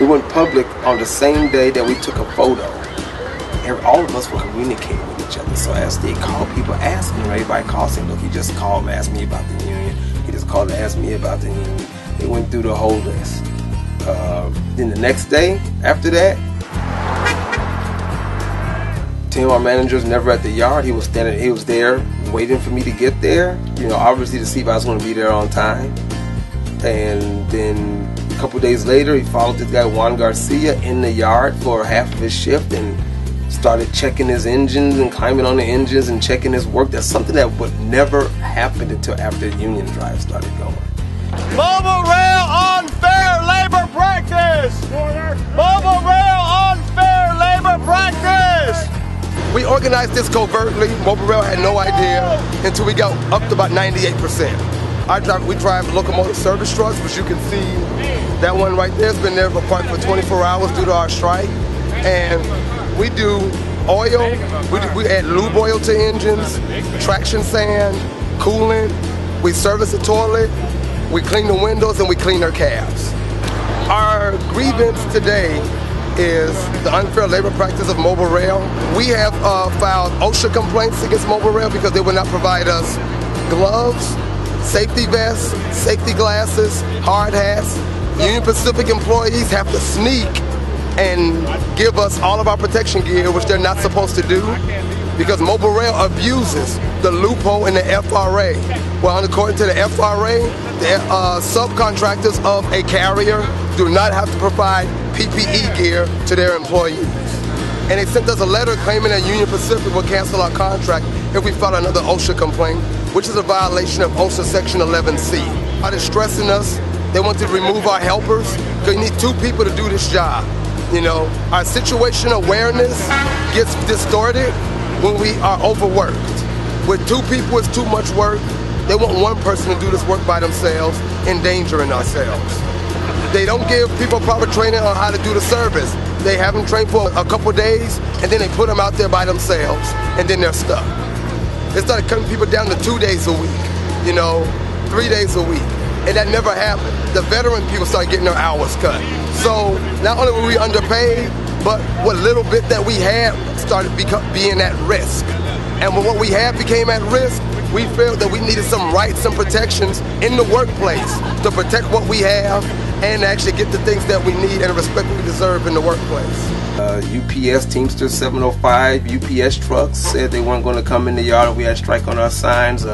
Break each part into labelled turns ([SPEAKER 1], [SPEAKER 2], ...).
[SPEAKER 1] We went public on the same day that we took a photo. All of us were communicating with each other. So as they called, people asking, everybody called saying, look, he just called and asked me about the union. He just called and asked me about the union. They went through the whole list. Then the next day, after that, Tim, our manager, was never at the yard. He was there waiting for me to get there, obviously to see if I was going to be there on time. And then a couple days later, he followed this guy, Juan Garcia, in the yard for half of his shift and started checking his engines and climbing on the engines and checking his work. That's something that would never happen until after the union drive started going.
[SPEAKER 2] Mobile Rail unfair labor practice! Mobile Rail unfair labor practice!
[SPEAKER 3] We organized this covertly. Mobile Rail had no idea until we got up to about 98%. We drive locomotive service trucks, which you can see that one right there has been there parked for 24 hours due to our strike. And we do oil, we add lube oil to engines, traction sand, coolant, we service the toilet, we clean the windows, and we clean their cabs. Our grievance today is the unfair labor practice of Mobile Rail. We have filed OSHA complaints against Mobile Rail because they will not provide us gloves, safety vests, safety glasses, hard hats. Union Pacific employees have to sneak and give us all of our protection gear, which they're not supposed to do, because Mobile Rail abuses the loophole in the FRA. Well, according to the FRA, the subcontractors of a carrier do not have to provide PPE gear to their employees. And they sent us a letter claiming that Union Pacific will cancel our contract if we file another OSHA complaint, which is a violation of OSHA Section 11C. They're stressing us. They want to remove our helpers because you need 2 people to do this job. Our situational awareness gets distorted when we are overworked. With 2 people, it's too much work. They want 1 person to do this work by themselves, endangering ourselves. They don't give people proper training on how to do the service. They have them trained for a couple days, and then they put them out there by themselves, and then they're stuck. They started cutting people down to 2 days a week, 3 days a week. And that never happened. The veteran people started getting their hours cut. So not only were we underpaid, but what little bit that we had started being at risk. And when what we had became at risk, we felt that we needed some rights and protections in the workplace to protect what we have and actually get the things that we need and respect what we deserve in the workplace.
[SPEAKER 1] UPS Teamsters 705 UPS trucks said they weren't going to come in the yard if we had strike on our signs.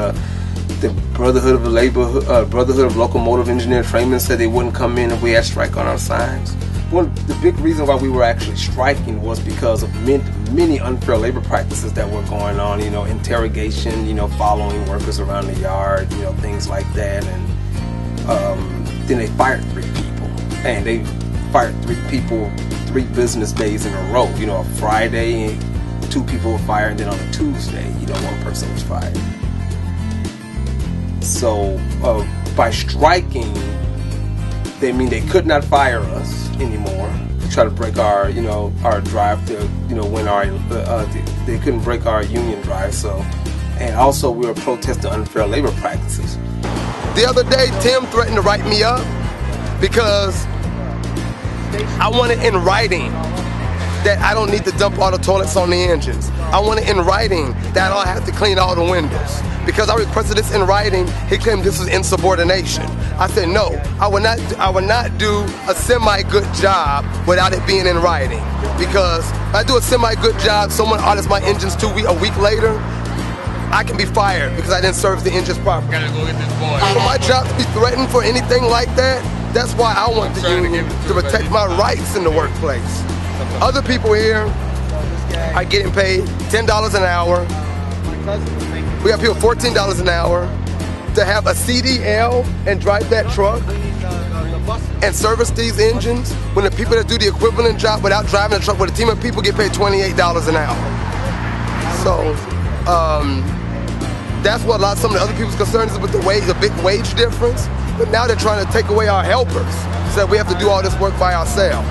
[SPEAKER 1] The Brotherhood of Locomotive Engineer Trainmen said they wouldn't come in if we had strike on our signs. The big reason why we were actually striking was because of many unfair labor practices that were going on, interrogation, following workers around the yard, things like that. And then they fired 3 people. And they fired 3 people 3 business days in a row. A Friday, 2 people were fired, and then on a Tuesday, 1 person was fired. So by striking, they mean they could not fire us anymore to try to break our, our drive to, win our, they couldn't break our union drive. So, and also we were protesting unfair labor practices.
[SPEAKER 3] The other day, Tim threatened to write me up because I wanted in writing that I don't need to dump all the toilets on the engines. I wanted in writing that I don't have to clean all the windows. Because I requested this in writing, he claimed this was insubordination. I said no, I would not do a semi-good job without it being in writing. Because if I do a semi-good job, someone audits my engines a week later, I can be fired because I didn't service the engines properly.
[SPEAKER 2] Gotta go get this boy.
[SPEAKER 3] For my job to be threatened for anything like that, that's why I want the union to protect my rights in the workplace. Other people here are getting paid $10 an hour. We have people $14 an hour to have a CDL and drive that truck and service these engines when the people that do the equivalent job without driving the truck with a team of people get paid $28 an hour. So that's what some of the other people's concerns is with the big wage difference. But now they're trying to take away our helpers so that we have to do all this work by ourselves.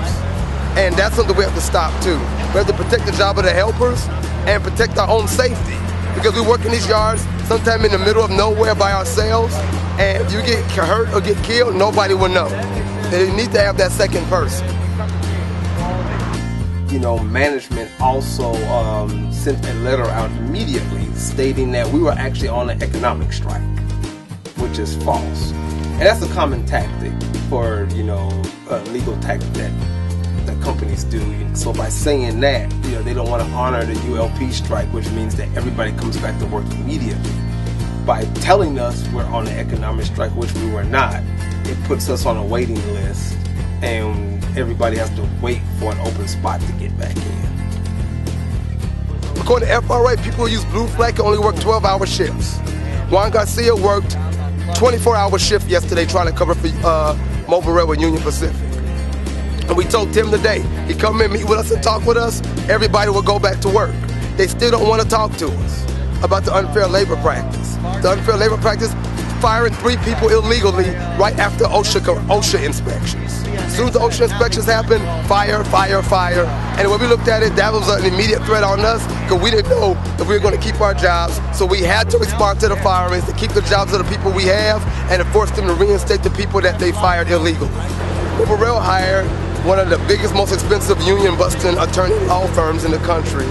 [SPEAKER 3] And that's something we have to stop too. We have to protect the job of the helpers and protect our own safety. Because we work in these yards sometime in the middle of nowhere by ourselves, and if you get hurt or get killed, nobody will know. They need to have that second person.
[SPEAKER 1] management also sent a letter out immediately stating that we were actually on an economic strike, which is false. And that's a common tactic for, legal tactic that companies do. So by saying that, they don't want to honor the ULP strike, which means that everybody comes back to work immediately. By telling us we're on an economic strike, which we were not, it puts us on a waiting list, and everybody has to wait for an open spot to get back in.
[SPEAKER 3] According to FRA, people who use Blue Flag can only work 12-hour shifts. Juan Garcia worked 24-hour shift yesterday trying to cover for Mobile Rail with Union Pacific. And we told Tim today, he come in, meet with us and talk with us, everybody will go back to work. They still don't want to talk to us about the unfair labor practice. The unfair labor practice, firing 3 people illegally right after OSHA inspections. As soon as the OSHA inspections happened, fire, fire, fire. And when we looked at it, that was an immediate threat on us because we didn't know if we were going to keep our jobs. So we had to respond to the firings to keep the jobs of the people we have and to force them to reinstate the people that they fired illegally. Mobile Rail hired one of the biggest, most expensive union-busting attorney law firms in the country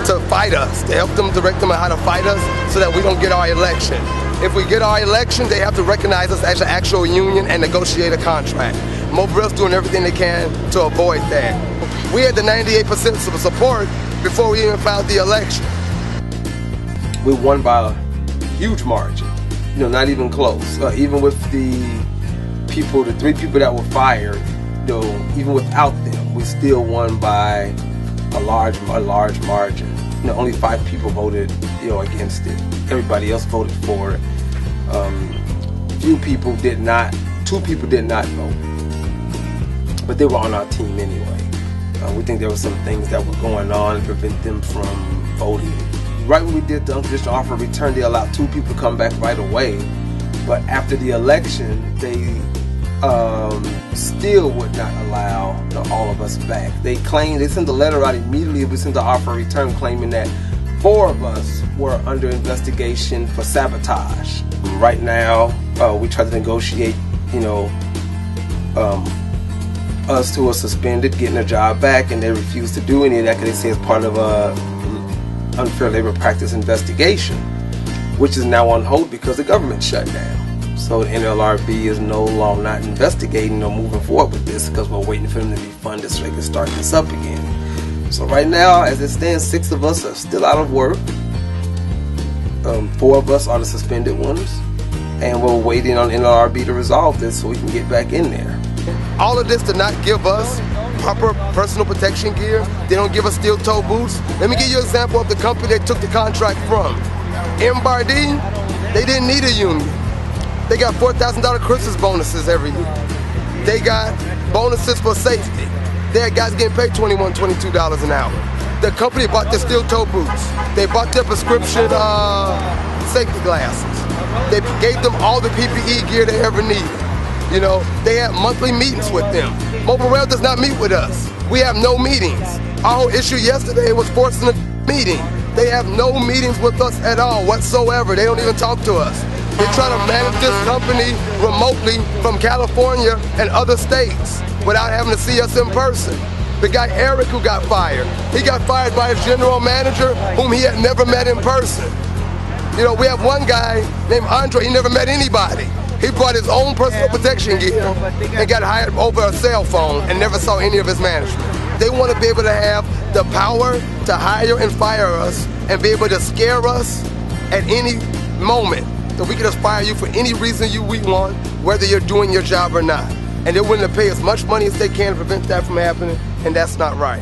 [SPEAKER 3] to fight us, to help them direct them on how to fight us so that we don't get our election. If we get our election, they have to recognize us as an actual union and negotiate a contract. Mobile Rail's doing everything they can to avoid that. We had the 98% support before we even filed the election.
[SPEAKER 1] We won by a huge margin, not even close. Even with the 3 people that were fired, even without them, we still won by a large margin. Only 5 people voted, against it. Everybody else voted for it. Few people did not. 2 people did not vote, but they were on our team anyway. We think there were some things that were going on to prevent them from voting. Right when we did the unconditional offer of return, they allowed 2 people to come back right away. But after the election, they still would not allow all of us back. They sent a letter out immediately. We sent the offer of return claiming that 4 of us were under investigation for sabotage. Right now, we try to negotiate, us who are suspended getting a job back, and they refuse to do any of that because they say it's part of a unfair labor practice investigation, which is now on hold because the government shut down. So the NLRB is no longer not investigating or moving forward with this because we're waiting for them to be funded so they can start this up again. So right now, as it stands, 6 of us are still out of work. 4 of us are the suspended ones, and we're waiting on NLRB to resolve this so we can get back in there.
[SPEAKER 3] All of this did not give us proper personal protection gear. They don't give us steel-toe boots. Let me give you an example of the company they took the contract from. Bardeen, they didn't need a union. They got $4,000 Christmas bonuses every year. They got bonuses for safety. They had guys getting paid $21, $22 an hour. The company bought their steel-toe boots. They bought their prescription safety glasses. They gave them all the PPE gear they ever needed. They had monthly meetings with them. Mobile Rail does not meet with us. We have no meetings. Our whole issue yesterday was forcing a meeting. They have no meetings with us at all whatsoever. They don't even talk to us. They try to manage this company remotely from California and other states without having to see us in person. The guy Eric who got fired, he got fired by his general manager whom he had never met in person. We have one guy named Andre, he never met anybody. He brought his own personal protection gear and got hired over a cell phone and never saw any of his management. They want to be able to have the power to hire and fire us and be able to scare us at any moment. That we can just fire you for any reason we want, whether you're doing your job or not. And they're willing to pay as much money as they can to prevent that from happening, and that's not right.